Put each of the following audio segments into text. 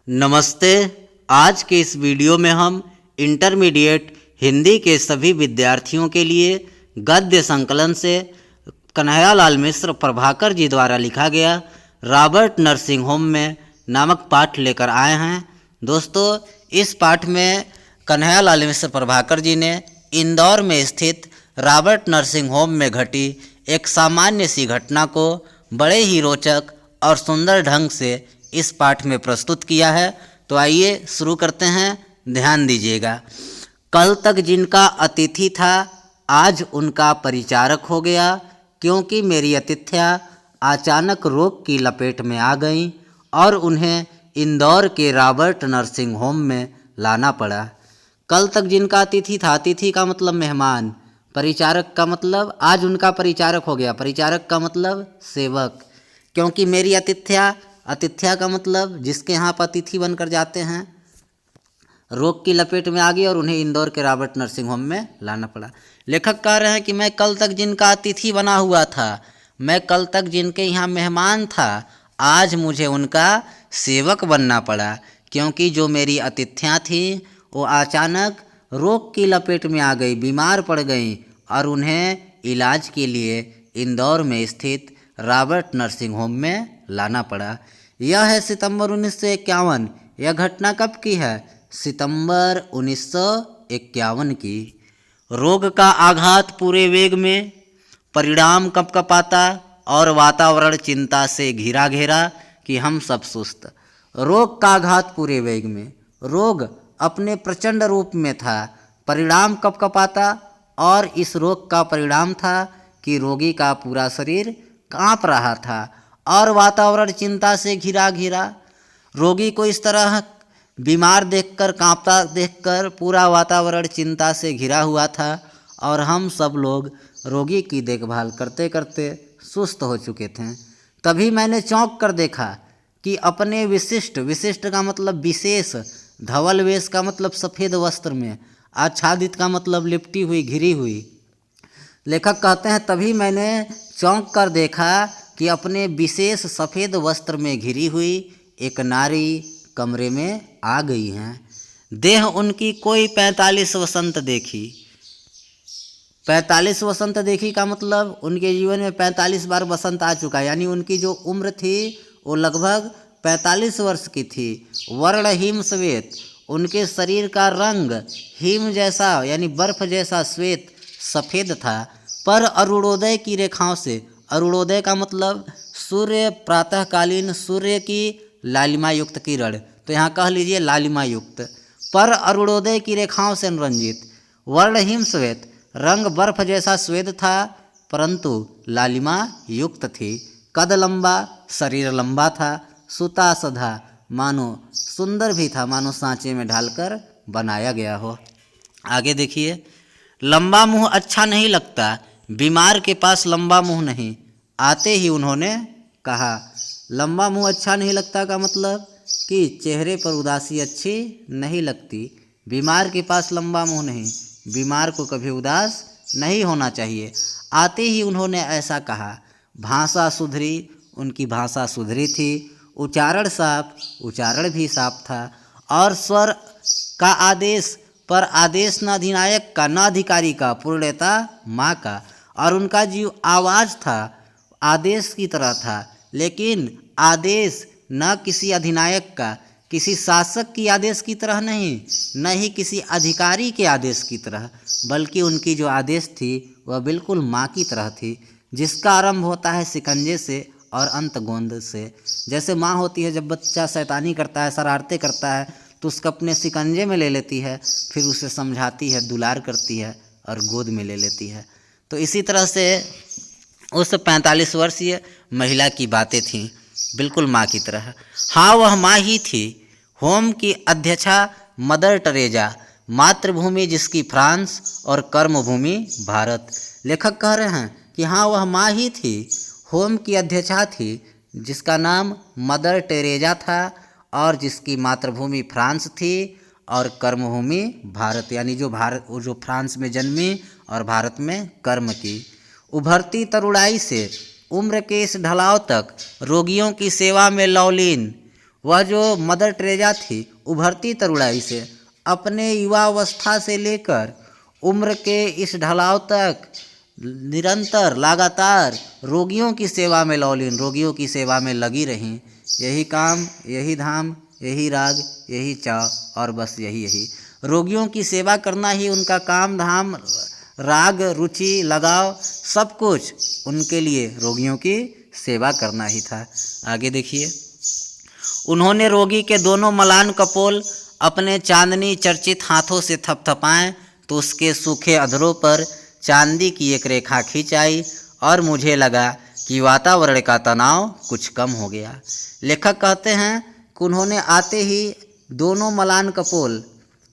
नमस्ते। आज के इस वीडियो में हम इंटरमीडिएट हिंदी के सभी विद्यार्थियों के लिए गद्य संकलन से कन्हैयालाल मिश्र प्रभाकर जी द्वारा लिखा गया रॉबर्ट नर्सिंग होम में नामक पाठ लेकर आए हैं। दोस्तों, इस पाठ में कन्हैयालाल मिश्र प्रभाकर जी ने इंदौर में स्थित रॉबर्ट नर्सिंग होम में घटी एक सामान्य सी घटना को बड़े ही रोचक और सुंदर ढंग से इस पाठ में प्रस्तुत किया है। तो आइए शुरू करते हैं, ध्यान दीजिएगा। कल तक जिनका अतिथि था आज उनका परिचारक हो गया, क्योंकि मेरी अतिथ्या अचानक रोग की लपेट में आ गईं और उन्हें इंदौर के रॉबर्ट नर्सिंग होम में लाना पड़ा। कल तक जिनका अतिथि था, अतिथि का मतलब मेहमान, परिचारक का मतलब आज उनका परिचारक हो गया, परिचारक का मतलब सेवक। क्योंकि मेरी अतिथ्या, अतिथ्या का मतलब जिसके यहाँ पर अतिथि बनकर जाते हैं, रोग की लपेट में आ गई और उन्हें इंदौर के रॉबर्ट नर्सिंग होम में लाना पड़ा। लेखक कह रहे हैं कि मैं कल तक जिनका अतिथि बना हुआ था, मैं कल तक जिनके यहाँ मेहमान था, आज मुझे उनका सेवक बनना पड़ा। क्योंकि जो मेरी अतिथियाँ थीं वो अचानक रोग की लपेट में आ गई, बीमार पड़ गई और उन्हें इलाज के लिए इंदौर में स्थित रॉबर्ट नर्सिंग होम में लाना पड़ा। यह है सितंबर 1951। यह घटना कब की है? सितंबर 1951 की। रोग का आघात पूरे वेग में, परिणाम कपकपाता और वातावरण चिंता से घिरा घेरा कि हम सब सुस्त। रोग का आघात पूरे वेग में, रोग अपने प्रचंड रूप में था, परिणाम कपकपाता और इस रोग का परिणाम था कि रोगी का पूरा शरीर कांप रहा था और वातावरण चिंता से घिरा घिरा। रोगी को इस तरह बीमार देखकर, कांपता देखकर पूरा वातावरण चिंता से घिरा हुआ था और हम सब लोग रोगी की देखभाल करते करते सुस्त हो चुके थे। तभी मैंने चौंक कर देखा कि अपने विशिष्ट, विशिष्ट का मतलब विशेष, धवल वेश का मतलब सफ़ेद वस्त्र में, आच्छादित का मतलब लिपटी हुई, घिरी हुई। लेखक कहते हैं तभी मैंने चौंक कर देखा कि अपने विशेष सफ़ेद वस्त्र में घिरी हुई एक नारी कमरे में आ गई हैं। देह उनकी कोई 45 वसंत देखी। 45 वसंत देखी का मतलब उनके जीवन में 45 बार वसंत आ चुका है, यानी उनकी जो उम्र थी वो लगभग 45 वर्ष की थी। वर्ण हिम श्वेत, उनके शरीर का रंग हिम जैसा यानी बर्फ जैसा श्वेत सफ़ेद था, पर अरुणोदय की रेखाओं से, अरुणोदय का मतलब सूर्य, प्रातःकालीन सूर्य की लालिमा युक्त किरण, तो यहाँ कह लीजिए लालिमा युक्त, पर अरुणोदय की रेखाओं से रंजित। वर्ण हिम श्वेत, रंग बर्फ जैसा श्वेत था परंतु लालिमा युक्त थी। कद लंबा, शरीर लंबा था। सुता सधा, मानो सुंदर भी था, मानो सांचे में ढालकर बनाया गया हो। आगे देखिए, लंबा मुंह अच्छा नहीं लगता, बीमार के पास लंबा मुंह नहीं। आते ही उन्होंने कहा। लंबा मुंह अच्छा नहीं लगता का मतलब कि चेहरे पर उदासी अच्छी नहीं लगती। बीमार के पास लंबा मुंह नहीं, बीमार को कभी उदास नहीं होना चाहिए। आते ही उन्होंने ऐसा कहा। भाषा सुधरी, उनकी भाषा सुधरी थी। उच्चारण साफ, उच्चारण भी साफ था। और स्वर का आदेश, पर आदेश न अधिनायक का, न अधिकारी का, पूर्णता माँ का। और उनका जो आवाज़ था आदेश की तरह था, लेकिन आदेश न किसी अधिनायक का, किसी शासक की आदेश की तरह नहीं, न ही किसी अधिकारी के आदेश की तरह, बल्कि उनकी जो आदेश थी वह बिल्कुल माँ की तरह थी, जिसका आरंभ होता है शिकंजे से और अंत गोंद से। जैसे माँ होती है, जब बच्चा शैतानी करता है, शरारतें करता है, तो उसको अपने शिकंजे में ले लेती है, फिर उसे समझाती है, दुलार करती है और गोद में ले लेती है। तो इसी तरह से उस 45 वर्षीय महिला की बातें थीं, बिल्कुल माँ की तरह। हाँ, वह माँ ही थी, होम की अध्यक्षा मदर टेरेसा, मातृभूमि जिसकी फ्रांस और कर्मभूमि भारत। लेखक कह रहे हैं कि हाँ, वह माँ ही थी, होम की अध्यक्षा थी, जिसका नाम मदर टेरेसा था और जिसकी मातृभूमि फ्रांस थी और कर्मभूमि भारत, यानी जो भारत, वो जो फ्रांस में जन्मी और भारत में कर्म की। उभरती तरुणाई से उम्र के इस ढलाव तक रोगियों की सेवा में लौलीन, वह जो मदर टेरेसा थी उभरती तरुणाई से अपने युवावस्था से लेकर उम्र के इस ढलाव तक निरंतर लगातार रोगियों की सेवा में लौलीन, रोगियों की सेवा में लगी रहीं। यही काम, यही धाम, यही राग, यही चाव और बस यही रोगियों की सेवा करना ही उनका काम धाम, राग, रुचि, लगाव, सब कुछ उनके लिए रोगियों की सेवा करना ही था। आगे देखिए, उन्होंने रोगी के दोनों मलान कपोल अपने चांदनी चर्चित हाथों से थपथपाएं तो उसके सूखे अधरों पर चांदी की एक रेखा खींचाई और मुझे लगा कि वातावरण का तनाव कुछ कम हो गया। लेखक कहते हैं कि उन्होंने आते ही दोनों मलान कपोल,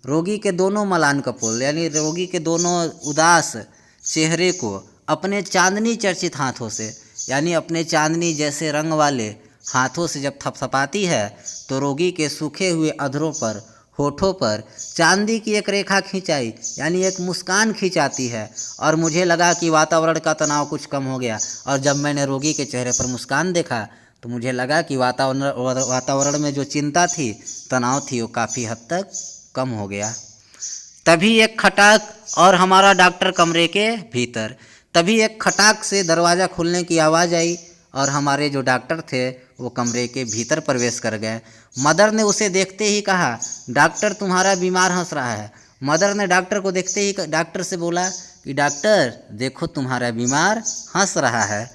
रोगी के दोनों मलान कपोल यानी रोगी के दोनों उदास चेहरे को अपने चांदनी चर्चित हाथों से यानी अपने चांदनी जैसे रंग वाले हाथों से जब थपथपाती है तो रोगी के सूखे हुए अधरों पर, होठों पर चांदी की एक रेखा खींचाई यानी एक मुस्कान खींचाती है और मुझे लगा कि वातावरण का तनाव कुछ कम हो गया। और जब मैंने रोगी के चेहरे पर मुस्कान देखा तो मुझे लगा कि वातावरण में जो चिंता थी, तनाव थी, वो काफ़ी हद तक कम हो गया। तभी एक खटाक और हमारा डॉक्टर कमरे के भीतर, तभी एक खटाक से दरवाज़ा खुलने की आवाज़ आई और हमारे जो डॉक्टर थे वो कमरे के भीतर प्रवेश कर गए। मदर ने उसे देखते ही कहा, डॉक्टर तुम्हारा बीमार हंस रहा है। मदर ने डॉक्टर को देखते ही डॉक्टर से बोला कि डॉक्टर देखो तुम्हारा बीमार हंस रहा है।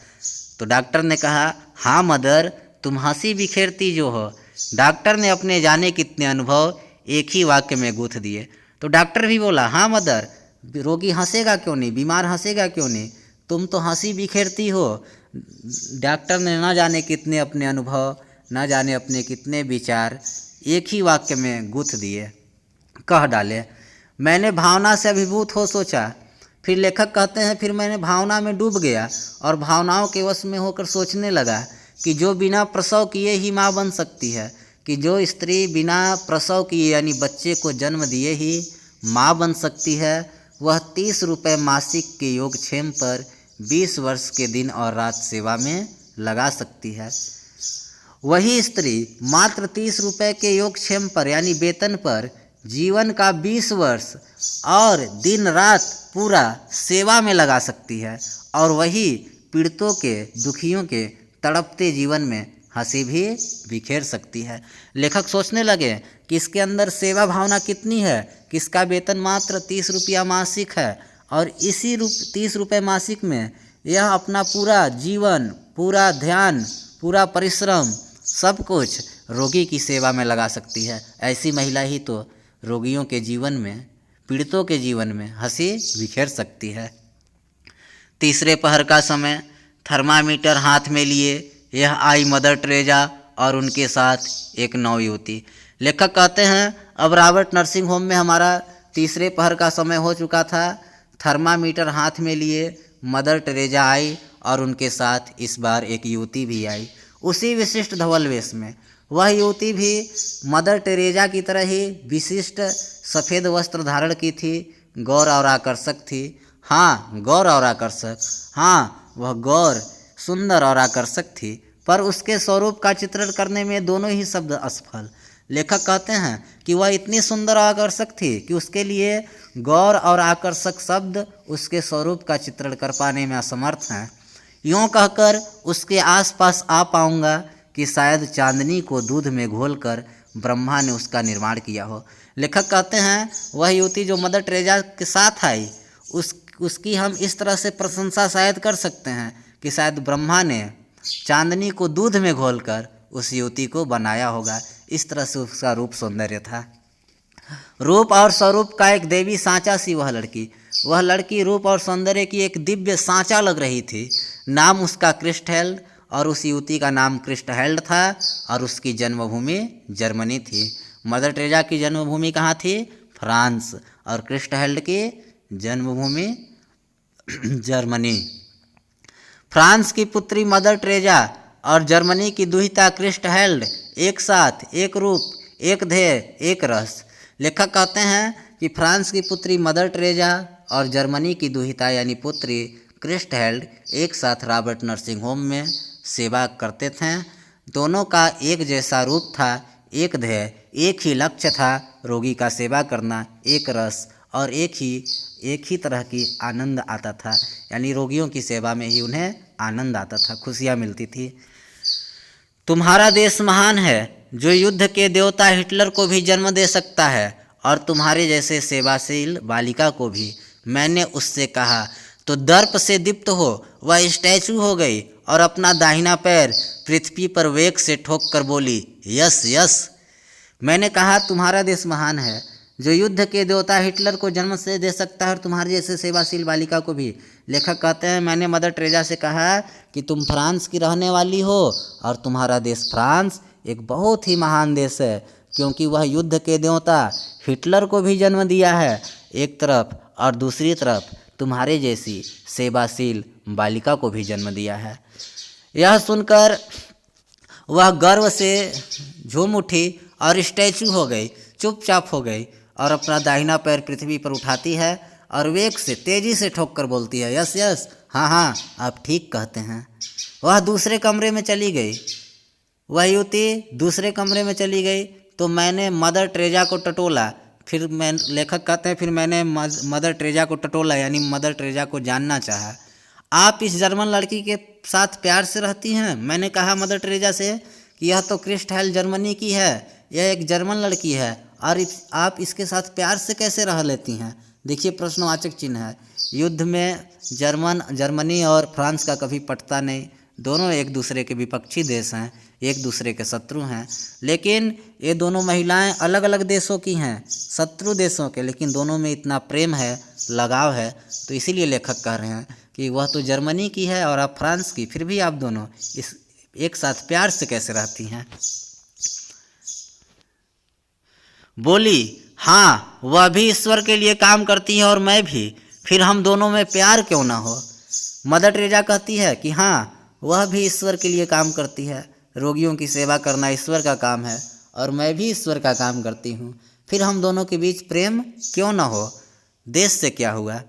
तो डॉक्टर ने कहा, हाँ मदर, तुम हंसी बिखेरती जो हो। डॉक्टर ने अपने जाने कितने अनुभव एक ही वाक्य में गूंथ दिए। तो डॉक्टर भी बोला, हाँ मदर, रोगी हंसेगा क्यों नहीं, बीमार हंसेगा क्यों नहीं, तुम तो हंसी बिखेरती हो। डॉक्टर ने ना जाने कितने अपने अनुभव, ना जाने अपने कितने विचार एक ही वाक्य में गूंथ दिए, कह डाले। मैंने भावना से अभिभूत हो सोचा। फिर लेखक कहते हैं, फिर मैंने भावना में डूब गया और भावनाओं के वश में होकर सोचने लगा कि जो बिना प्रसव किए ही माँ बन सकती है, कि जो स्त्री बिना प्रसव किए यानी बच्चे को जन्म दिए ही माँ बन सकती है, वह 30 रुपये मासिक के योगक्षेम पर 20 वर्ष के दिन और रात सेवा में लगा सकती है। वही स्त्री मात्र 30 रुपये के योगक्षेम पर यानी वेतन पर जीवन का 20 वर्ष और दिन रात पूरा सेवा में लगा सकती है और वही पीड़ितों के, दुखियों के तड़पते जीवन में हंसी भी बिखेर सकती है। लेखक सोचने लगे कि इसके अंदर सेवा भावना कितनी है, कि इसका वेतन मात्र 30 रुपया मासिक है और इसी 30 रुपये मासिक में यह अपना पूरा जीवन, पूरा ध्यान, पूरा परिश्रम, सब कुछ रोगी की सेवा में लगा सकती है। ऐसी महिला ही तो रोगियों के जीवन में, पीड़ितों के जीवन में हंसी बिखेर सकती है। तीसरे पहर का समय, थर्मामीटर हाथ में लिए यह आई मदर टेरेसा और उनके साथ एक नवयुवती। लेखक कहते हैं, अब रॉबर्ट नर्सिंग होम में हमारा तीसरे पहर का समय हो चुका था। थर्मामीटर हाथ में लिए मदर टेरेसा आई और उनके साथ इस बार एक युवती भी आई, उसी विशिष्ट धवल वेश में। वह युवती भी मदर टेरेसा की तरह ही विशिष्ट सफ़ेद वस्त्र धारण की थी, गौर और आकर्षक थी। हाँ, गौर और आकर्षक, हाँ वह गौर, सुंदर और आकर्षक थी, पर उसके स्वरूप का चित्रण करने में दोनों ही शब्द असफल। लेखक कहते हैं कि वह इतनी सुंदर और आकर्षक थी कि उसके लिए गौर और आकर्षक शब्द उसके स्वरूप का चित्रण कर पाने में असमर्थ हैं। यूँ कहकर उसके आसपास आ पाऊँगा कि शायद चांदनी को दूध में घोलकर ब्रह्मा ने उसका निर्माण किया हो। लेखक कहते हैं वह युवती जो मदर टेरेसा के साथ आई, उसकी हम इस तरह से प्रशंसा शायद कर सकते हैं कि शायद ब्रह्मा ने चांदनी को दूध में घोलकर उस युवती को बनाया होगा। इस तरह से उसका रूप सौंदर्य था। रूप और स्वरूप का एक देवी सांचा सी वह लड़की रूप और सौंदर्य की एक दिव्य सांचा लग रही थी। नाम उसका क्रिस्टहेल्ड और उस युवती का नाम क्रिस्टहेल्ड था और उसकी जन्मभूमि जर्मनी थी। मदर टेरेसा की जन्मभूमि कहाँ थी? फ्रांस, और क्रिस्टहेल्ड की जन्मभूमि जर्मनी। फ्रांस की पुत्री मदर टेरेसा और जर्मनी की दुहिता क्रिस्टहेल्ड एक साथ, एक रूप, एक ध्येय, एक रस। लेखक कहते हैं कि फ्रांस की पुत्री मदर टेरेसा और जर्मनी की दुहिता यानी पुत्री क्रिस्टहेल्ड एक साथ रॉबर्ट नर्सिंग होम में सेवा करते थे। दोनों का एक जैसा रूप था, एक ध्येय, एक ही लक्ष्य था, रोगी का सेवा करना, एक रस और एक ही तरह की आनंद आता था। यानी रोगियों की सेवा में ही उन्हें आनंद आता था, खुशियाँ मिलती थी। तुम्हारा देश महान है, जो युद्ध के देवता हिटलर को भी जन्म दे सकता है और तुम्हारे जैसे सेवाशील बालिका को भी। मैंने उससे कहा तो दर्प से दीप्त हो वह स्टैचू हो गई और अपना दाहिना पैर पृथ्वी पर वेग से ठोक कर बोली, यस यस। मैंने कहा तुम्हारा देश महान है, जो युद्ध के देवता हिटलर को जन्म से दे सकता है और तुम्हारे जैसे सेवाशील बालिका को भी। लेखक कहते हैं, मैंने मदर टेरेसा से कहा कि तुम फ्रांस की रहने वाली हो और तुम्हारा देश फ्रांस एक बहुत ही महान देश है, क्योंकि वह युद्ध के देवता हिटलर को भी जन्म दिया है एक तरफ, और दूसरी तरफ तुम्हारे जैसी सेवाशील बालिका को भी जन्म दिया है। यह सुनकर वह गर्व से झूम उठी और स्टैचू हो गई, चुपचाप हो गई और अपना दाहिना पैर पृथ्वी पर उठाती है और वेग से तेजी से ठोक कर बोलती है, यस यस, हाँ हाँ आप ठीक कहते हैं। वह दूसरे कमरे में चली गई। वह युवती दूसरे कमरे में चली गई तो मैंने मदर टेरेसा को टटोला। फिर मैं, लेखक कहते हैं, फिर मैंने मदर टेरेसा को टटोला, यानी मदर टेरेसा को जानना चाहा। आप इस जर्मन लड़की के साथ प्यार से रहती हैं? मैंने कहा मदर टेरेसा से कि यह तो क्रिस्टहाइल जर्मनी की है, यह एक जर्मन लड़की है और आप इसके साथ प्यार से कैसे रह लेती हैं? देखिए प्रश्नवाचक चिन्ह है। युद्ध में जर्मनी और फ्रांस का कभी पटता नहीं, दोनों एक दूसरे के विपक्षी देश हैं, एक दूसरे के शत्रु हैं। लेकिन ये दोनों महिलाएं अलग अलग देशों की हैं, शत्रु देशों के, लेकिन दोनों में इतना प्रेम है, लगाव है। तो इसीलिए लेखक कह रहे हैं कि वह तो जर्मनी की है और आप फ्रांस की, फिर भी आप दोनों इस एक साथ प्यार से कैसे रहती हैं? बोली, हाँ वह भी ईश्वर के लिए काम करती है और मैं भी, फिर हम दोनों में प्यार क्यों ना हो? मदर टेरेसा कहती है कि हाँ वह भी ईश्वर के लिए काम करती है, रोगियों की सेवा करना ईश्वर का काम है और मैं भी ईश्वर का काम करती हूँ, फिर हम दोनों के बीच प्रेम क्यों ना हो? देश से क्या हुआ?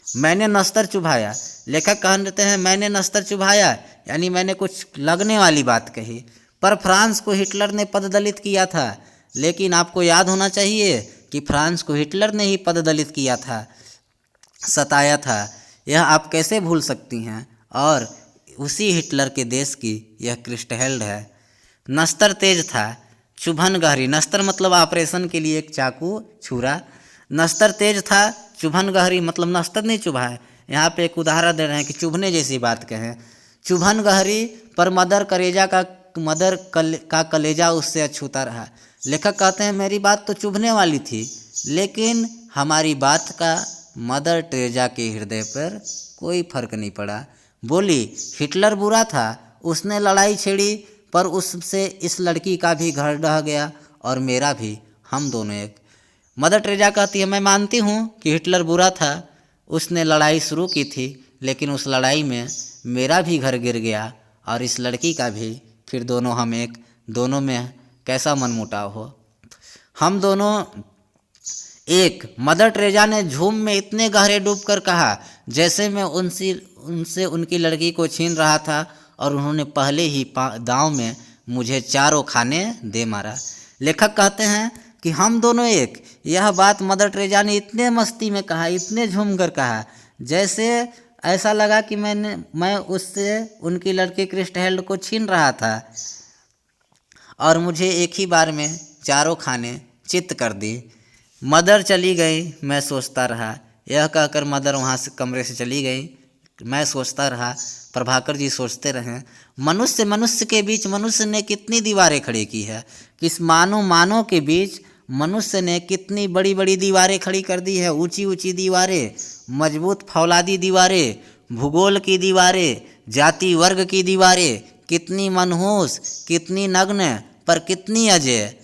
मैंने नस्तर चुभाया। लेखक कहते हैं, मैंने नस्तर चुभाया यानी मैंने कुछ लगने वाली बात कही। पर फ्रांस को हिटलर ने पददलित किया था, लेकिन आपको याद होना चाहिए कि फ्रांस को हिटलर ने ही पददलित किया था, सताया था। यह आप कैसे भूल सकती हैं? और उसी हिटलर के देश की यह क्रिस्टहेल्ड है। नस्तर तेज था, चुभन गहरी। नस्तर मतलब ऑपरेशन के लिए एक चाकू, छुरा। नस्तर तेज था, चुभन गहरी मतलब नस्तर नहीं चुभा है। यहाँ पे एक उदाहरण दे रहे हैं कि चुभने जैसी बात कहें। चुभन गहरी पर मदर का कलेजा उससे अछूता रहा। लेखक कहते हैं, मेरी बात तो चुभने वाली थी, लेकिन हमारी बात का मदर टेरेसा के हृदय पर कोई फर्क नहीं पड़ा। बोली, हिटलर बुरा था, उसने लड़ाई छेड़ी, पर उससे इस लड़की का भी घर ढह गया और मेरा भी, हम दोनों एक। मदर टेरेसा कहती है, मैं मानती हूँ कि हिटलर बुरा था, उसने लड़ाई शुरू की थी, लेकिन उस लड़ाई में मेरा भी घर गिर गया और इस लड़की का भी, फिर दोनों हम एक। दोनों में कैसा मनमुटाव हो, हम दोनों एक। मदर टेरेसा ने झूम में इतने गहरे डूबकर कहा जैसे मैं उनसे उनकी लड़की को छीन रहा था और उन्होंने पहले ही दांव में मुझे चारों खाने दे मारा। लेखक कहते हैं कि हम दोनों एक। यह बात मदर टेरेसा ने इतने मस्ती में कहा, इतने झूम कर कहा, जैसे ऐसा लगा कि मैं उससे उनकी लड़की क्रिस्टहेल्ड को छीन रहा था और मुझे एक ही बार में चारों खाने चित्त कर दी। मदर चली गई, मैं सोचता रहा। यह कहकर मदर वहाँ से कमरे से चली गई। मैं सोचता रहा, प्रभाकर जी सोचते रहे, मनुष्य के बीच मनुष्य ने कितनी दीवारें खड़ी की है, किस मानव के बीच मनुष्य ने कितनी बड़ी बड़ी दीवारें खड़ी कर दी है। ऊंची ऊंची दीवारें, मजबूत फौलादी दीवारें, भूगोल की दीवारें, जाति वर्ग की दीवारें, कितनी मनहूस, कितनी नग्न, पर कितनी अजय।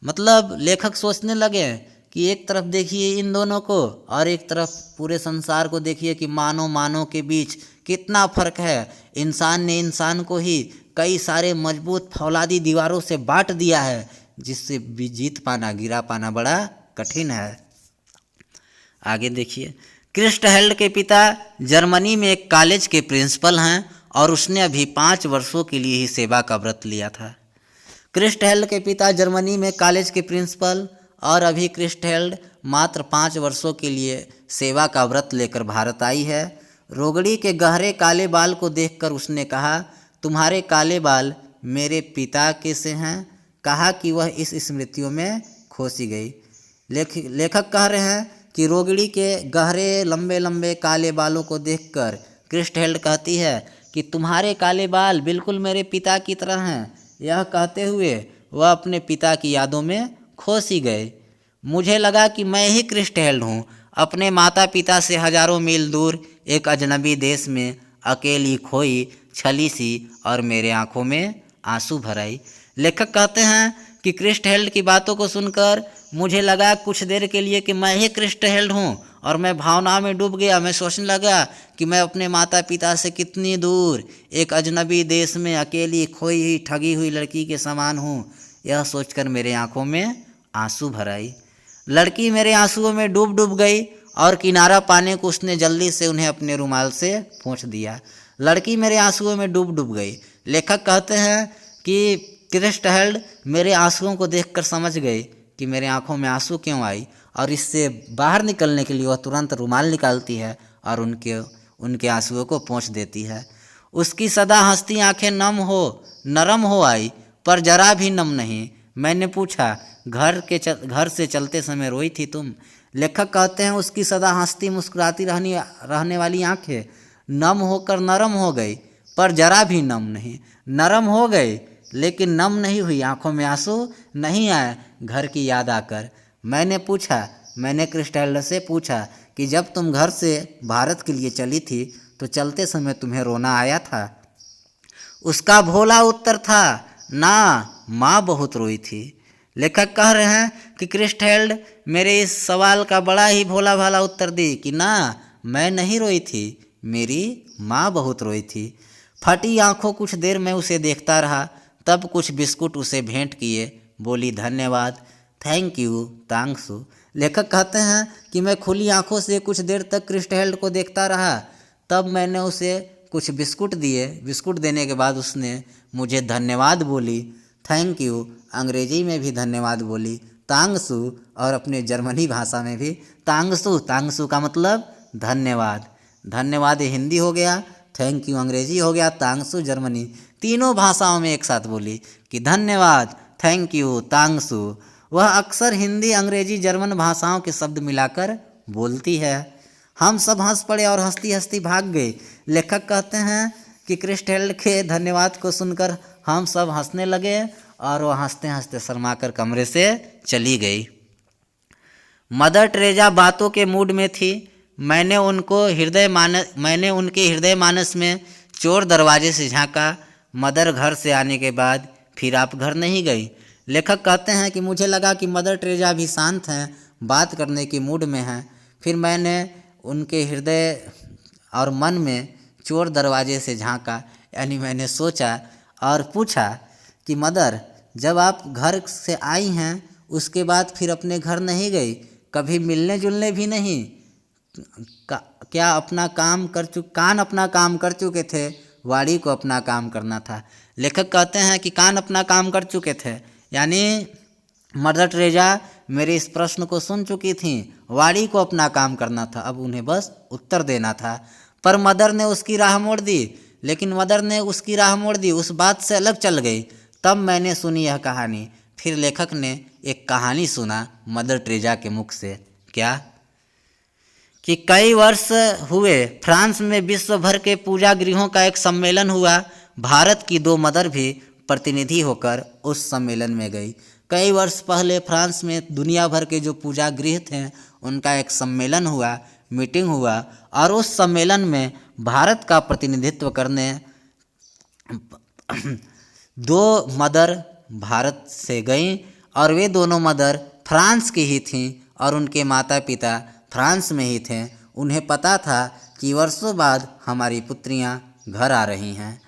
मतलब लेखक सोचने लगे कि एक तरफ देखिए इन दोनों को और एक तरफ पूरे संसार को देखिए कि मानव के बीच कितना फर्क है। इंसान ने इंसान को ही कई सारे मजबूत फौलादी दीवारों से बांट दिया है, जिससे जीत पाना, गिरा पाना बड़ा कठिन है। आगे देखिए, क्रिस्टहेल्ड के पिता जर्मनी में एक कॉलेज के प्रिंसिपल हैं और उसने अभी 5 वर्षों के लिए ही सेवा का व्रत लिया था। क्रिस्टहेल्ड के पिता जर्मनी में कॉलेज के प्रिंसिपल और अभी क्रिस्टहेल्ड मात्र 5 वर्षों के लिए सेवा का व्रत लेकर भारत आई है। रोगड़ी के गहरे काले बाल को देखकर उसने कहा, तुम्हारे काले बाल मेरे पिता के से हैं। कहा कि वह इस स्मृतियों में खोसी गई। लेखक कह रहे हैं कि रोगड़ी के गहरे लंबे लंबे काले बालों को देखकर क्रिस्टहेल्ड कहती है कि तुम्हारे काले बाल बिल्कुल मेरे पिता की तरह हैं। यह कहते हुए वह अपने पिता की यादों में खो सी गए। मुझे लगा कि मैं ही क्रिस्टहेल्ड हूँ, अपने माता पिता से हजारों मील दूर एक अजनबी देश में अकेली खोई छली सी और मेरे आंखों में आंसू भर आई। लेखक कहते हैं कि क्रिस्टहेल्ड की बातों को सुनकर मुझे लगा कुछ देर के लिए कि मैं ही क्रिस्टहेल्ड हूँ और मैं भावनाओं में डूब गया। मैं सोचने लगा कि मैं अपने माता पिता से कितनी दूर एक अजनबी देश में अकेली खोई हुई ठगी हुई लड़की के समान हूँ। यह सोचकर मेरे आंखों में आंसू भर आई। लड़की मेरे आंसुओं में डूब डूब गई और किनारा पाने को उसने जल्दी से उन्हें अपने रुमाल से पोंछ दिया। लड़की मेरे आंसुओं में डूब डूब गई। लेखक कहते हैं कि क्रिस्टहेल्ड मेरे आंसुओं को देखकर समझ गई कि मेरे आंखों में आंसू क्यों आई और इससे बाहर निकलने के लिए वह तुरंत रुमाल निकालती है और उनके आंसुओं को पोंछ देती है। उसकी सदा हंसती आंखें नरम हो आई, पर जरा भी नम नहीं। मैंने पूछा, घर से चलते समय रोई थी तुम? लेखक कहते हैं उसकी सदा हंसती मुस्कुराती रहने वाली आंखें नम होकर नरम हो गई, पर जरा भी नम नहीं। नरम हो गई लेकिन नम नहीं हुई, आंखों में आंसू नहीं आए घर की याद आकर। मैंने क्रिस्टहेल्ड से पूछा कि जब तुम घर से भारत के लिए चली थी तो चलते समय तुम्हें रोना आया था? उसका भोला उत्तर था, ना, माँ बहुत रोई थी। लेखक कह रहे हैं कि क्रिस्टहेल्ड मेरे इस सवाल का बड़ा ही भोला भाला उत्तर दी कि ना, मैं नहीं रोई थी, मेरी माँ बहुत रोई थी। फटी आंखों कुछ देर मैं उसे देखता रहा, तब कुछ बिस्कुट उसे भेंट किए। बोली, धन्यवाद, थैंक यू, तांगसू। लेखक कहते हैं कि मैं खुली आंखों से कुछ देर तक क्रिस्टहेल्ड को देखता रहा, तब मैंने उसे कुछ बिस्कुट दिए। बिस्कुट देने के बाद उसने मुझे धन्यवाद बोली, थैंक यू अंग्रेजी में भी धन्यवाद बोली, तांगसू और अपने जर्मनी भाषा में भी तांगसू। तांगसू का मतलब धन्यवाद। धन्यवाद हिंदी हो गया, थैंक यू अंग्रेजी हो गया, तांगसू जर्मनी। तीनों भाषाओं में एक साथ बोली कि धन्यवाद, थैंक यू, तांगसू। वह अक्सर हिंदी, अंग्रेजी, जर्मन भाषाओं के शब्द मिलाकर बोलती है। हम सब हंस पड़े और हंसती हंसती भाग गए। लेखक कहते हैं कि क्रिस्टहेल्ड के धन्यवाद को सुनकर हम सब हंसने लगे और वह हंसते हंसते शर्माकर कमरे से चली गई। मदर टेरेसा बातों के मूड में थी। मैंने उनके हृदय मानस में चोर दरवाजे से झांका। मदर घर से आने के बाद फिर आप घर नहीं गई। लेखक कहते हैं कि मुझे लगा कि मदर टेरेसा भी शांत हैं, बात करने की मूड में हैं। फिर मैंने उनके हृदय और मन में चोर दरवाजे से झांका, यानी मैंने सोचा और पूछा कि मदर, जब आप घर से आई हैं उसके बाद फिर अपने घर नहीं गई, कभी मिलने जुलने भी नहीं? क्या कान अपना काम कर चुके थे, वाड़ी को अपना काम करना था? लेखक कहते हैं कि कान अपना काम कर चुके थे, यानी मदर टेरेसा मेरे इस प्रश्न को सुन चुकी थीं, वाड़ी को अपना काम करना था, अब उन्हें बस उत्तर देना था। पर मदर ने उसकी राह मोड़ दी, उस बात से अलग चल गई। तब मैंने सुनी यह कहानी। फिर लेखक ने एक कहानी सुना मदर टेरेसा के मुख से। क्या कि कई वर्ष हुए फ्रांस में विश्व भर के पूजा गृहों का एक सम्मेलन हुआ। भारत की 2 मदर भी प्रतिनिधि होकर उस सम्मेलन में गई। कई वर्ष पहले फ्रांस में दुनिया भर के जो पूजा गृह थे उनका एक सम्मेलन हुआ, मीटिंग हुआ, और उस सम्मेलन में भारत का प्रतिनिधित्व करने 2 मदर भारत से गईं और वे दोनों मदर फ्रांस की ही थीं और उनके माता पिता फ्रांस में ही थे। उन्हें पता था कि वर्षों बाद हमारी पुत्रियां घर आ रही हैं।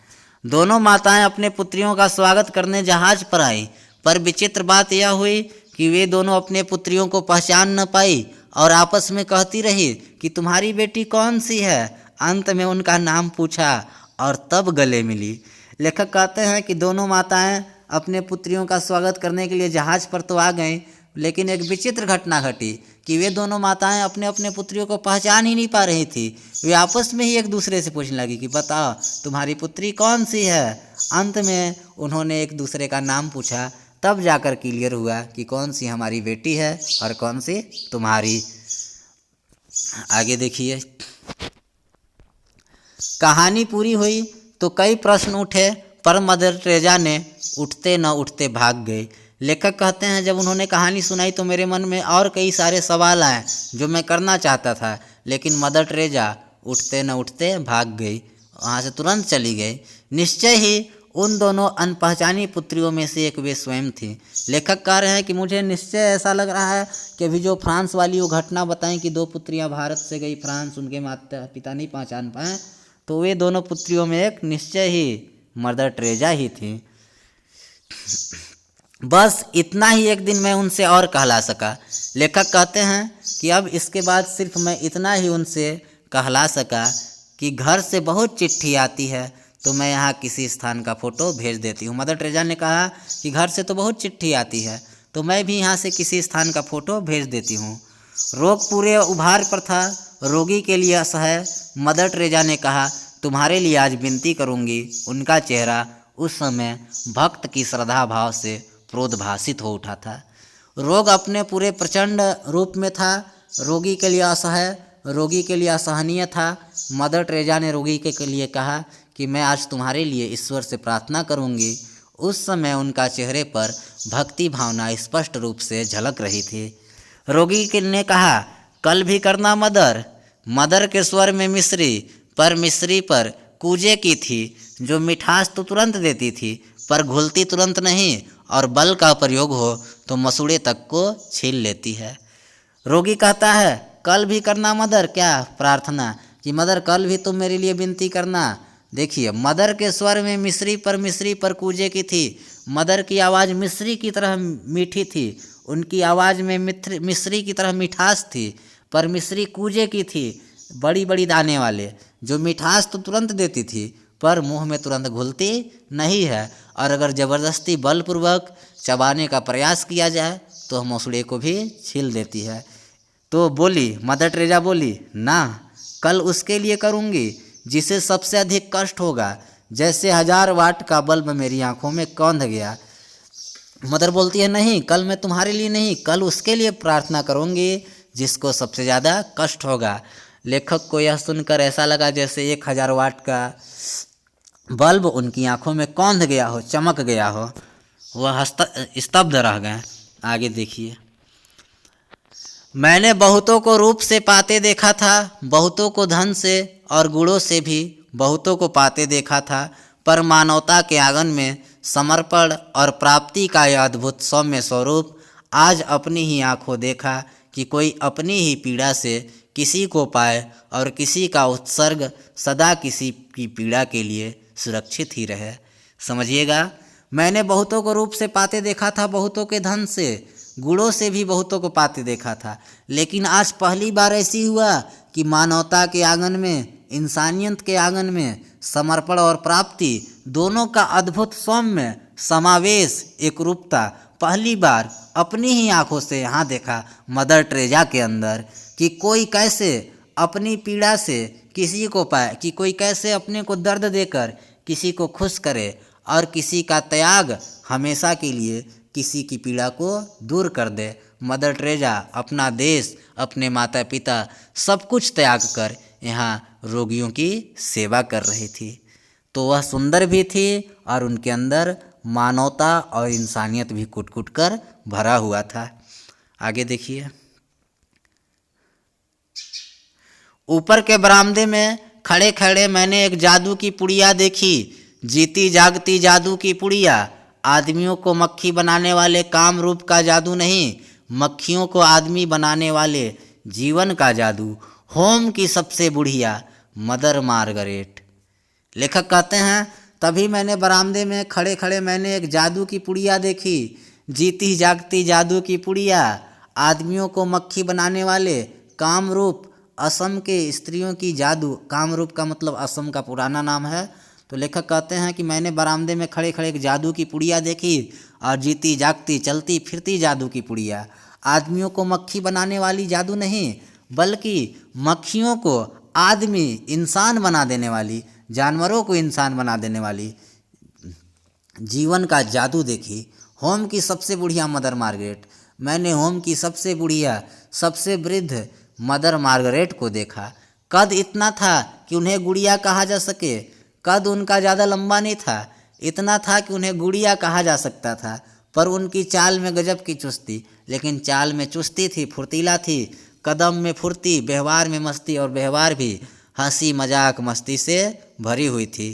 दोनों माताएं अपने पुत्रियों का स्वागत करने जहाज पर आईं, पर विचित्र बात यह हुई कि वे दोनों अपने पुत्रियों को पहचान न पाई और आपस में कहती रही कि तुम्हारी बेटी कौन सी है। अंत में उनका नाम पूछा और तब गले मिली। लेखक कहते हैं कि दोनों माताएं अपने पुत्रियों का स्वागत करने के लिए जहाज पर तो आ गईं, लेकिन एक विचित्र घटना घटी कि वे दोनों माताएं अपने अपने पुत्रियों को पहचान ही नहीं पा रही थी। वे आपस में ही एक दूसरे से पूछने लगी कि बताओ तुम्हारी पुत्री कौन सी है। अंत में उन्होंने एक दूसरे का नाम पूछा, तब जाकर क्लियर हुआ कि कौन सी हमारी बेटी है और कौन सी तुम्हारी। आगे देखिए, कहानी पूरी हुई तो कई प्रश्न उठे, पर मदर टेरेसा ने उठते न उठते भाग गए। लेखक कहते हैं जब उन्होंने कहानी सुनाई तो मेरे मन में और कई सारे सवाल आए जो मैं करना चाहता था, लेकिन मदर टेरेसा उठते न उठते भाग गई, वहाँ से तुरंत चली गई। निश्चय ही उन दोनों अनपहचानी पुत्रियों में से एक वे स्वयं थी। लेखक कह रहे हैं कि मुझे निश्चय ऐसा लग रहा है कि अभी जो फ्रांस वाली वो घटना बताएं कि 2 पुत्रियां भारत से गई फ्रांस, उनके माता पिता नहीं पहचान पाए, तो वे दोनों पुत्रियों में एक निश्चय ही मदर टेरेसा ही थी। बस इतना ही एक दिन मैं उनसे और कहला सका। लेखक कहते हैं कि अब इसके बाद सिर्फ मैं इतना ही उनसे कहला सका कि घर से बहुत चिट्ठी आती है तो मैं यहाँ किसी स्थान का फ़ोटो भेज देती हूँ। मदर टेरेसा ने कहा कि घर से तो बहुत चिट्ठी आती है तो मैं भी यहाँ से किसी स्थान का फ़ोटो भेज देती हूँ। रोग पूरे उभार पर था, रोगी के लिए असह्य। मदर टेरेसा ने कहा तुम्हारे लिए आज विनती करूँगी। उनका चेहरा उस समय भक्त की श्रद्धा भाव से प्रोद्भासित हो उठा था। रोग अपने पूरे प्रचंड रूप में था, रोगी के लिए असह्य, रोगी के लिए असहनीय था। मदर टेरेसा ने रोगी के लिए कहा कि मैं आज तुम्हारे लिए ईश्वर से प्रार्थना करूंगी। उस समय उनका चेहरे पर भक्ति भावना स्पष्ट रूप से झलक रही थी। रोगी ने कहा कल भी करना मदर। मदर के स्वर में मिश्री पर कूजे की थी, जो मिठास तो तुरंत देती थी पर घुलती तुरंत नहीं, और बल का प्रयोग हो तो मसूड़े तक को छीन लेती है। रोगी कहता है कल भी करना मदर, क्या प्रार्थना कि मदर कल भी तुम मेरे लिए विनती करना। देखिए, मदर के स्वर में मिश्री पर कूजे की थी। मदर की आवाज़ मिश्री की तरह मीठी थी, उनकी आवाज़ में मिश्री की तरह मिठास थी, पर मिश्री कूजे की थी, बड़ी बड़ी दाने वाले, जो मिठास तो तुरंत देती थी पर मुंह में तुरंत घुलती नहीं है, और अगर ज़बरदस्ती बलपूर्वक चबाने का प्रयास किया जाए तो मसूड़े को भी छील देती है। तो बोली, मदर टेरेसा बोली ना, कल उसके लिए करूँगी जिसे सबसे अधिक कष्ट होगा, जैसे 1000 वाट का बल्ब मेरी आंखों में कौंध गया। मदर बोलती है नहीं, कल मैं तुम्हारे लिए नहीं, कल उसके लिए प्रार्थना करूँगी जिसको सबसे ज़्यादा कष्ट होगा। लेखक को यह सुनकर ऐसा लगा जैसे 1000 वाट का बल्ब उनकी आंखों में कौंध गया हो, चमक गया हो। वह स्तब्ध रह गए। आगे देखिए, मैंने बहुतों को रूप से पाते देखा था, बहुतों को धन से और गुणों से भी बहुतों को पाते देखा था, पर मानवता के आंगन में समर्पण और प्राप्ति का यह अद्भुत सौम्य स्वरूप आज अपनी ही आंखों देखा कि कोई अपनी ही पीड़ा से किसी को पाए और किसी का उत्सर्ग सदा किसी की पीड़ा के लिए सुरक्षित ही रहे। समझिएगा, मैंने बहुतों को रूप से पाते देखा था, बहुतों के धन से गुणों से भी बहुतों को पाते देखा था, लेकिन आज पहली बार ऐसी हुआ कि मानवता के आंगन में, इंसानियत के आंगन में समर्पण और प्राप्ति दोनों का अद्भुत सौम्य समावेश, एकरूपता पहली बार अपनी ही आंखों से यहाँ देखा मदर टेरेसा के अंदर, कि कोई कैसे अपनी पीड़ा से किसी को पाए, कि कोई कैसे अपने को दर्द देकर किसी को खुश करे, और किसी का त्याग हमेशा के लिए किसी की पीड़ा को दूर कर दे। मदर टेरेसा अपना देश, अपने माता पिता सब कुछ त्याग कर यहाँ रोगियों की सेवा कर रही थी। तो वह सुंदर भी थी और उनके अंदर मानवता और इंसानियत भी कुट कुट कर भरा हुआ था। आगे देखिए, ऊपर के बरामदे में खड़े खड़े मैंने एक जादू की पुड़िया देखी, जीती जागती जादू की पुड़िया। आदमियों को मक्खी बनाने वाले काम रूप का जादू नहीं, मक्खियों को आदमी बनाने वाले जीवन का जादू। होम की सबसे बुढ़िया मदर मार्गरेट। लेखक कहते हैं तभी मैंने बरामदे में खड़े खड़े मैंने एक जादू की पुड़िया देखी, जीती जागती जादू की पुड़िया। आदमियों को मक्खी बनाने वाले कामरूप असम के स्त्रियों की जादू। कामरूप का मतलब असम का पुराना नाम है, तो लेखक कहते हैं कि मैंने बरामदे में खड़े खड़े एक जादू की पुड़िया देखी और जीती जागती चलती फिरती जादू की पुड़िया। आदमियों को मक्खी बनाने वाली जादू नहीं, बल्कि मक्खियों को आदमी इंसान बना देने वाली, जानवरों को इंसान बना देने वाली जीवन का जादू देखी। होम की सबसे बुढ़िया मदर मार्गरेट, मैंने होम की सबसे बुढ़िया सबसे वृद्ध मदर मार्गरेट को देखा। कद इतना था कि उन्हें गुड़िया कहा जा सके। कद उनका ज़्यादा लंबा नहीं था, इतना था कि उन्हें गुड़िया कहा जा सकता था। पर उनकी चाल में गजब की चुस्ती, लेकिन चाल में चुस्ती थी, फुर्तीला थी। कदम में फुर्ती, व्यवहार में मस्ती, और व्यवहार भी हंसी मजाक मस्ती से भरी हुई थी।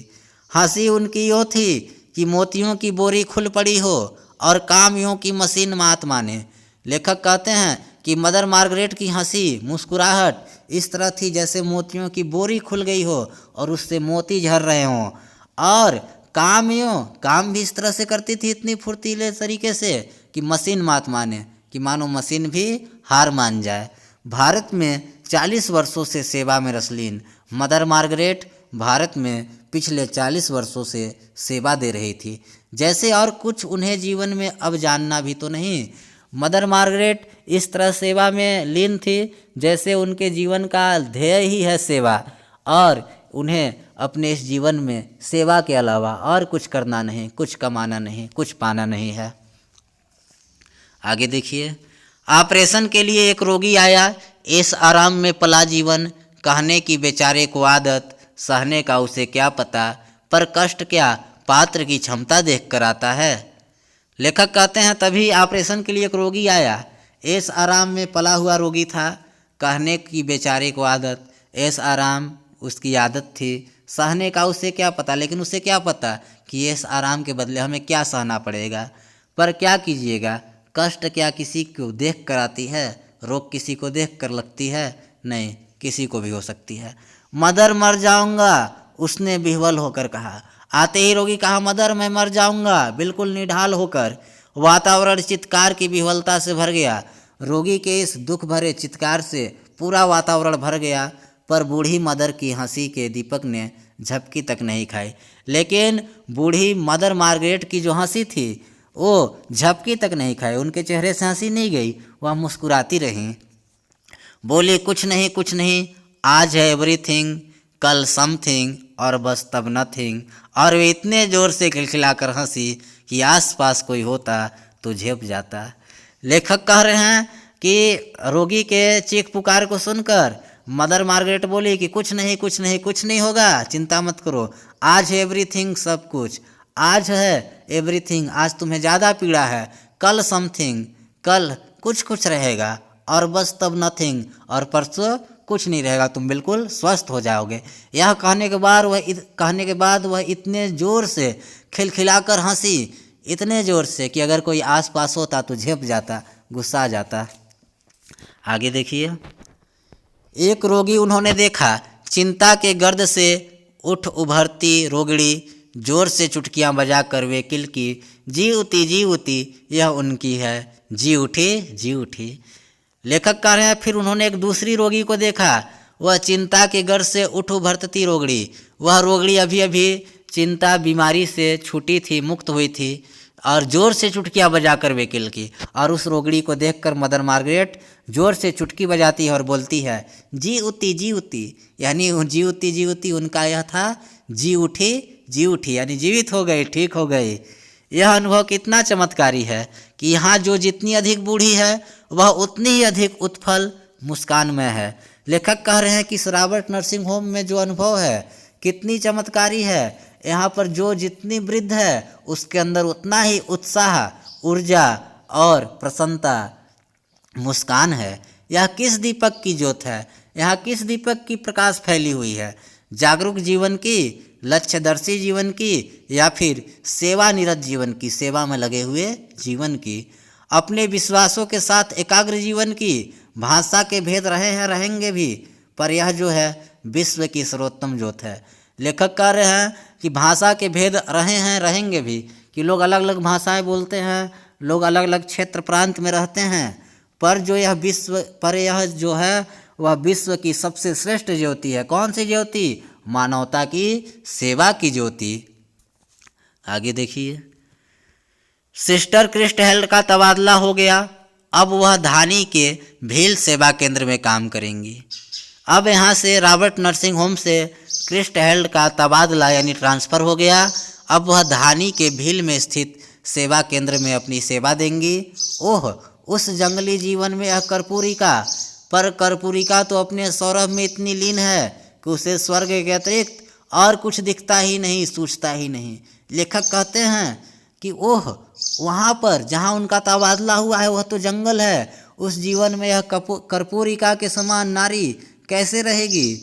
हंसी उनकी यो थी कि मोतियों की बोरी खुल पड़ी हो और काम यूं की मशीन मात माने। लेखक कहते हैं कि मदर मार्गरेट की हंसी मुस्कुराहट इस तरह थी जैसे मोतियों की बोरी खुल गई हो और उससे मोती झर रहे हों, और काम भी इस तरह से करती थी, इतनी फुर्तीले तरीके से कि मशीन मात माने, कि मानो मशीन भी हार मान जाए। भारत में 40 वर्षों से सेवा में रसलीन मदर मार्गरेट भारत में पिछले 40 वर्षों से सेवा दे रही थी। जैसे और कुछ उन्हें जीवन में अब जानना भी तो नहीं। मदर मार्गरेट इस तरह सेवा में लीन थी जैसे उनके जीवन का ध्येय ही है सेवा, और उन्हें अपने इस जीवन में सेवा के अलावा और कुछ करना नहीं, कुछ कमाना नहीं, कुछ पाना नहीं है। आगे देखिए, ऑपरेशन के लिए एक रोगी आया, इस आराम में पला जीवन, कहने की बेचारे को आदत, सहने का उसे क्या पता, पर कष्ट क्या पात्र की क्षमता देख कर आता है। लेखक कहते हैं तभी ऑपरेशन के लिए एक रोगी आया। इस आराम में पला हुआ रोगी था, कहने की बेचारे को आदत, इस आराम उसकी आदत थी, सहने का उसे क्या पता, लेकिन उसे क्या पता कि इस आराम के बदले हमें क्या सहना पड़ेगा। पर क्या कीजिएगा, कष्ट क्या किसी को देख कर आती है, रोग किसी को देख कर लगती है, नहीं, किसी को भी हो सकती है। मदर मर जाऊंगा, उसने विह्वल होकर कहा। आते ही रोगी कहा, मदर मैं मर जाऊंगा, बिल्कुल निढाल होकर। वातावरण चित्कार की विह्वलता से भर गया। रोगी के इस दुख भरे चित्कार से पूरा वातावरण भर गया, पर बूढ़ी मदर की हंसी के दीपक ने झपकी तक नहीं खाई। लेकिन बूढ़ी मदर मार्गरेट की जो हंसी थी वो झपकी तक नहीं खाई, उनके चेहरे से हंसी नहीं गई, वह मुस्कुराती रहीं। बोली, कुछ नहीं कुछ नहीं, आज है एवरीथिंग, कल समथिंग, और बस तब नथिंग। और वे इतने ज़ोर से खिलखिलाकर हंसी कि आसपास कोई होता तो झेप जाता। लेखक कह रहे हैं कि रोगी के चीख पुकार को सुनकर मदर मार्गरेट बोली कि कुछ नहीं कुछ नहीं कुछ नहीं होगा, चिंता मत करो, आज है एवरीथिंग, सब कुछ आज है एवरीथिंग, आज तुम्हें ज़्यादा पीड़ा है, कल समथिंग, कल कुछ कुछ रहेगा, और बस तब नथिंग, और परसों कुछ नहीं रहेगा, तुम बिल्कुल स्वस्थ हो जाओगे। यह कहने के बाद वह इतने ज़ोर से खिलखिलाकर हंसी, इतने ज़ोर से कि अगर कोई आसपास होता तो झेप जाता, गुस्सा आ जाता। आगे देखिए, एक रोगी उन्होंने देखा, चिंता के गर्द से उठ उभरती रोगड़ी, जोर से चुटकियां बजाकर वे किलकी, जी उठी यह उनकी है, जी उठी। लेखक कह रहे हैं फिर उन्होंने एक दूसरी रोगी को देखा, वह चिंता के गर्द से उठ उभरती रोगड़ी। वह रोगड़ी अभी अभी चिंता बीमारी से छूटी थी, मुक्त हुई थी, और ज़ोर से चुटकियां बजाकर वे किलकी। और उस रोगड़ी को देखकर मदर मार्गरेट ज़ोर से चुटकी बजाती है और बोलती है, जी उठी, यानी जी उठी उनका यह था, जी उठी यानी जीवित हो गई, ठीक हो गई। यह अनुभव कितना चमत्कारी है कि यहाँ जो जितनी अधिक बूढ़ी है वह उतनी ही अधिक उत्फल मुस्कानमय है। लेखक कह रहे हैं कि रॉबर्ट नर्सिंग होम में जो अनुभव है कितनी चमत्कारी है। यहाँ पर जो जितनी वृद्ध है उसके अंदर उतना ही उत्साह, ऊर्जा और प्रसन्नता, मुस्कान है। यह किस दीपक की ज्योत है, यहाँ किस दीपक की प्रकाश फैली हुई है, जागरूक जीवन की, लक्ष्यदर्शी जीवन की, या फिर सेवानिरत जीवन की, सेवा में लगे हुए जीवन की, अपने विश्वासों के साथ एकाग्र जीवन की। भाषा के भेद रहे हैं, रहेंगे भी, पर यह जो है विश्व की सर्वोत्तम ज्योत है। लेखक कह रहे हैं कि भाषा के भेद रहे हैं, रहेंगे भी, कि लोग अलग अलग भाषाएं बोलते हैं, लोग अलग अलग क्षेत्र प्रांत में रहते हैं, पर यह जो है वह विश्व की सबसे श्रेष्ठ ज्योति है। कौन सी ज्योति? मानवता की सेवा की ज्योति। आगे देखिए, सिस्टर क्रिस्टहेल्ड का तबादला हो गया। अब वह धानी के भील सेवा केंद्र में काम करेंगी। अब यहाँ से रॉबर्ट नर्सिंग होम से क्रिस्टहेल्ड का तबादला यानी ट्रांसफ़र हो गया। अब वह धानी के भील में स्थित सेवा केंद्र में अपनी सेवा देंगी। ओह, उस जंगली जीवन में यह कर्पूरिका, पर कर्पूरिका तो अपने सौरभ में इतनी लीन है कि उसे स्वर्ग के अतिरिक्त और कुछ दिखता ही नहीं, सूझता ही नहीं। लेखक कहते हैं कि ओह, वहाँ पर जहाँ उनका तबादला हुआ है वह तो जंगल है। उस जीवन में यह कर्पूरिका के समान नारी कैसे रहेगी?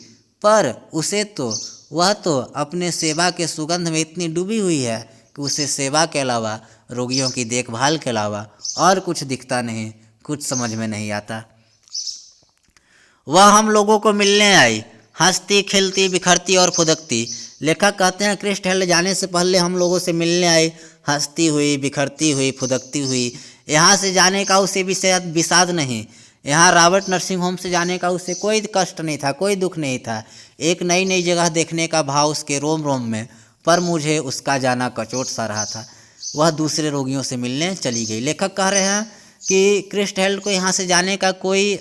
पर उसे तो वह तो अपने सेवा के सुगंध में इतनी डूबी हुई है कि उसे सेवा के अलावा, रोगियों की देखभाल के अलावा और कुछ दिखता नहीं, कुछ समझ में नहीं आता। वह हम लोगों को मिलने आई, हंसती खिलती बिखरती और फुदकती। लेखक कहते हैं क्रिस्टहेल्ड जाने से पहले हम लोगों से मिलने आई, हंसती हुई, बिखरती हुई, फुदकती हुई। यहाँ से जाने का उसे विषाद नहीं, यहाँ रॉबर्ट नर्सिंग होम से जाने का उसे कोई कष्ट नहीं था, कोई दुख नहीं था। एक नई नई जगह देखने का भाव उसके रोम रोम में, पर मुझे उसका जाना कचोट सा रहा था। वह दूसरे रोगियों से मिलने चली गई। लेखक कह रहे हैं कि क्रिस्टहेल्ड को यहाँ से जाने का कोई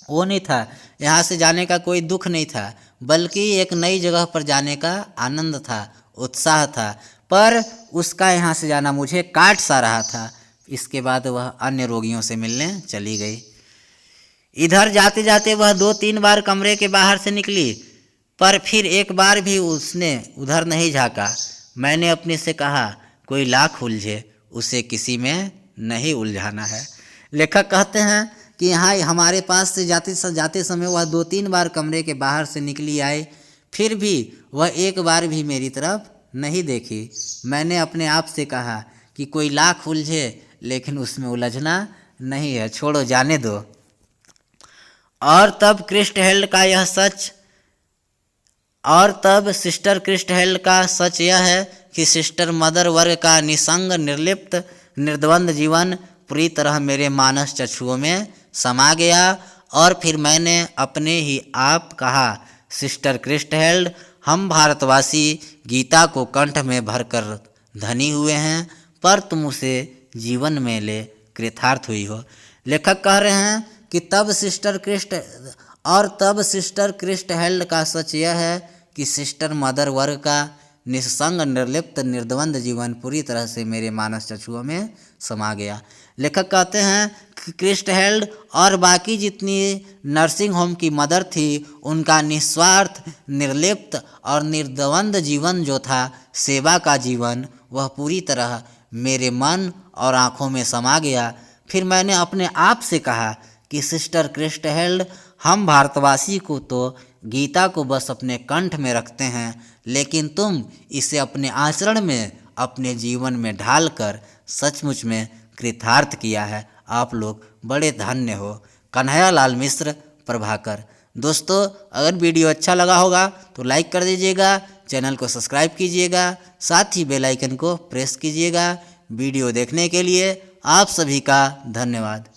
वो नहीं था, यहाँ से जाने का कोई दुख नहीं था, बल्कि एक नई जगह पर जाने का आनंद था, उत्साह था। पर उसका यहाँ से जाना मुझे काट सा रहा था। इसके बाद वह अन्य रोगियों से मिलने चली गई। इधर जाते जाते वह 2-3 बार कमरे के बाहर से निकली, पर फिर एक बार भी उसने उधर नहीं झाँका। मैंने अपने से कहा, कोई लाख उलझे, उसे किसी में नहीं उलझाना है। लेखक कहते हैं कि यहाँ हमारे पास से जाते समय वह 2-3 बार कमरे के बाहर से निकली आए, फिर भी वह एक बार भी मेरी तरफ नहीं देखी। मैंने अपने आप से कहा कि कोई लाख उलझे, लेकिन उसमें उलझना नहीं है, छोड़ो, जाने दो। और तब सिस्टर क्रिस्टहेल्ड का सच यह है कि सिस्टर मदर वर्ग का निसंग, निर्लिप्त, निर्द्वंद जीवन पूरी तरह मेरे मानस चक्षुओं में समा गया। और फिर मैंने अपने ही आप कहा, सिस्टर क्रिस्टहेल्ड, हम भारतवासी गीता को कंठ में भरकर धनी हुए हैं, पर तुम उसे जीवन में ले कृतार्थ हुई हो। लेखक कह रहे हैं कि तब सिस्टर क्रिस्टहेल्ड का सच यह है कि सिस्टर मदर वर्ग का निस्संग, निर्लिप्त, निर्द्वंद जीवन पूरी तरह से मेरे मानस चक्षुओं में समा गया। लेखक कहते हैं कि क्रिस्टहेल्ड और बाकी जितनी नर्सिंग होम की मदर थी, उनका निस्वार्थ, निर्लिप्त और निर्द्वंद जीवन जो था, सेवा का जीवन, वह पूरी तरह मेरे मन और आँखों में समा गया। फिर मैंने अपने आप से कहा कि सिस्टर क्रिस्टहेल्ड, हम भारतवासी को तो गीता को बस अपने कंठ में रखते हैं, लेकिन तुम इसे अपने आचरण में, अपने जीवन में ढालकर सचमुच में कृतार्थ किया है। आप लोग बड़े धन्य हो। कन्हैयालाल मिश्र, प्रभाकर। दोस्तों, अगर वीडियो अच्छा लगा होगा तो लाइक कर दीजिएगा, चैनल को सब्सक्राइब कीजिएगा, साथ ही बेल आइकन को प्रेस कीजिएगा। वीडियो देखने के लिए आप सभी का धन्यवाद।